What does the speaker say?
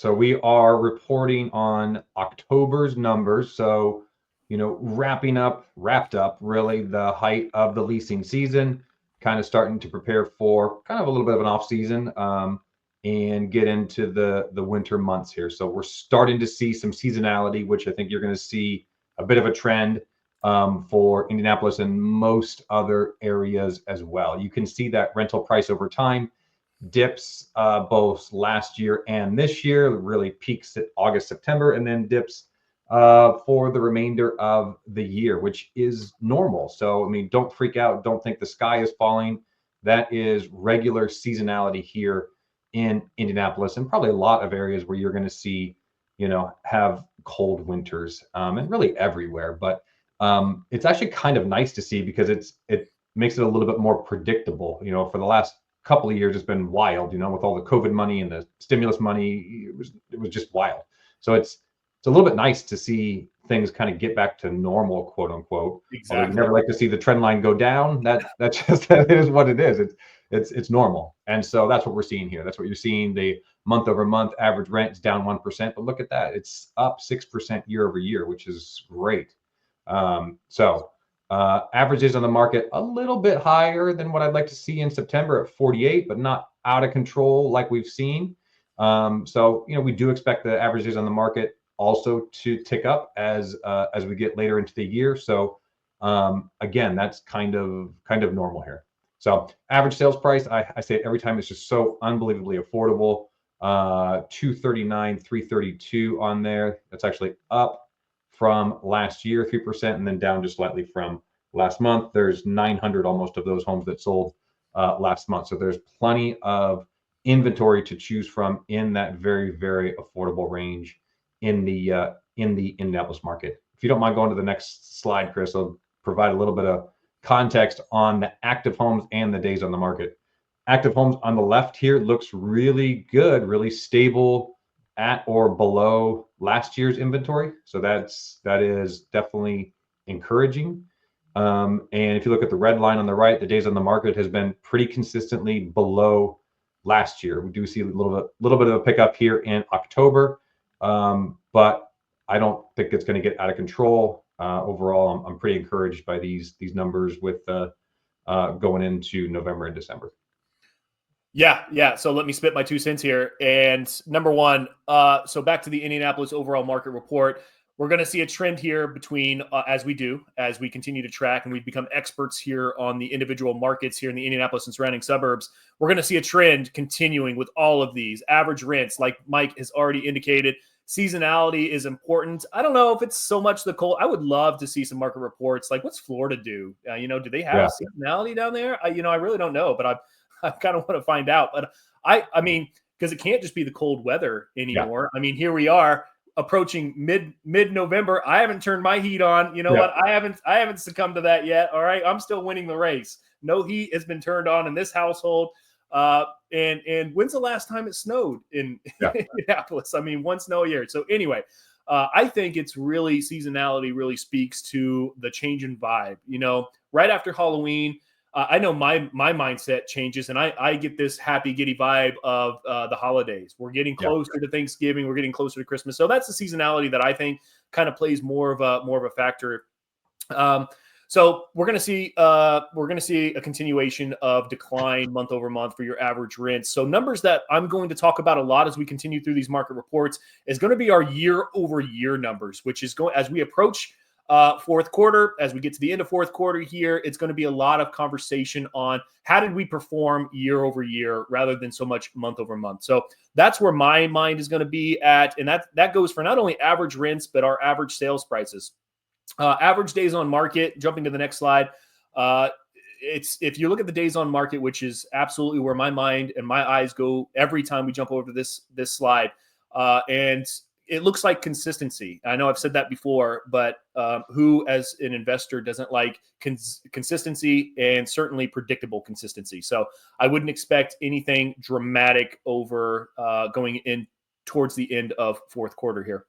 So we are reporting on October's numbers. So, wrapped up really the height of the leasing season, kind of starting to prepare for kind of a little bit of an off season, and get into the winter months here. So we're starting to see some seasonality, which I think you're going to see a bit of a trend for Indianapolis and most other areas as well. You can see that rental price over time dips both last year and this year, really peaks at August, September, and then dips for the remainder of the year, which is normal. So, I mean, don't freak out. Don't think the sky is falling. That is regular seasonality here in Indianapolis and probably a lot of areas where you're going to see, have cold winters and really everywhere. But it's actually kind of nice to see because it makes it a little bit more predictable. For the last couple of years, it's been wild, with all the COVID money and the stimulus money. It was just wild. So it's a little bit nice to see things kind of get back to normal, quote unquote. Although you never like to see the trend line go down. That's just that is what it is. It's normal. And so that's what we're seeing here. That's what you're seeing. The month over month average rent is down 1%, but look at that. It's up 6% year over year, which is great. Average days on the market a little bit higher than what I'd like to see in September at 48, but not out of control like we've seen. We do expect the average days on the market also to tick up as we get later into the year. So again, that's kind of normal here. So average sales price, I say it every time, it's just so unbelievably affordable. 239, 332 on there. That's actually up from last year, 3%, and then down just slightly from last month. There's 900 almost of those homes that sold last month. So there's plenty of inventory to choose from in that very, very affordable range in the Indianapolis market. If you don't mind going to the next slide, Chris, I'll provide a little bit of context on the active homes and the days on the market. Active homes on the left here looks really good, really stable at or below last year's inventory. So that is definitely encouraging. And if you look at the red line on the right, the days on the market has been pretty consistently below last year. We do see a little bit of a pickup here in October, but I don't think it's going to get out of control. Overall, I'm pretty encouraged by these numbers with going into November and December. Yeah. So let me spit my 2 cents here. And number one, so back to the Indianapolis overall market report. We're going to see a trend here between, as we continue to track and we become experts here on the individual markets here in the Indianapolis and surrounding suburbs. We're going to see a trend continuing with all of these average rents, like Mike has already indicated. Seasonality is important. I don't know if it's so much the cold. I would love to see some market reports. Like, what's Florida do? Do they have seasonality down there? I really don't know, but I kind of want to find out. But I mean, because it can't just be the cold weather anymore. Yeah. I mean, here we are approaching mid-November. I haven't turned my heat on. You know what? I haven't succumbed to that yet. All right. I'm still winning the race. No heat has been turned on in this household. And when's the last time it snowed in Indianapolis? I mean, one snow a year. So anyway, I think it's really seasonality really speaks to the change in vibe. Right after Halloween, I know my mindset changes, and I get this happy, giddy vibe of the holidays. We're getting closer to Thanksgiving. We're getting closer to Christmas. So that's the seasonality that I think kind of plays more of a factor. So we're going to see a continuation of decline month over month for your average rent. So numbers that I'm going to talk about a lot as we continue through these market reports is going to be our year over year numbers, which is going as we approach fourth quarter, as we get to the end of fourth quarter here, it's going to be a lot of conversation on how did we perform year over year rather than so much month over month. So that's where my mind is going to be at. And that goes for not only average rents, but our average sales prices. Average days on market, jumping to the next slide. If you look at the days on market, which is absolutely where my mind and my eyes go every time we jump over this slide. And it looks like consistency. I know I've said that before, but who as an investor doesn't like consistency and certainly predictable consistency? So I wouldn't expect anything dramatic over going in towards the end of fourth quarter here.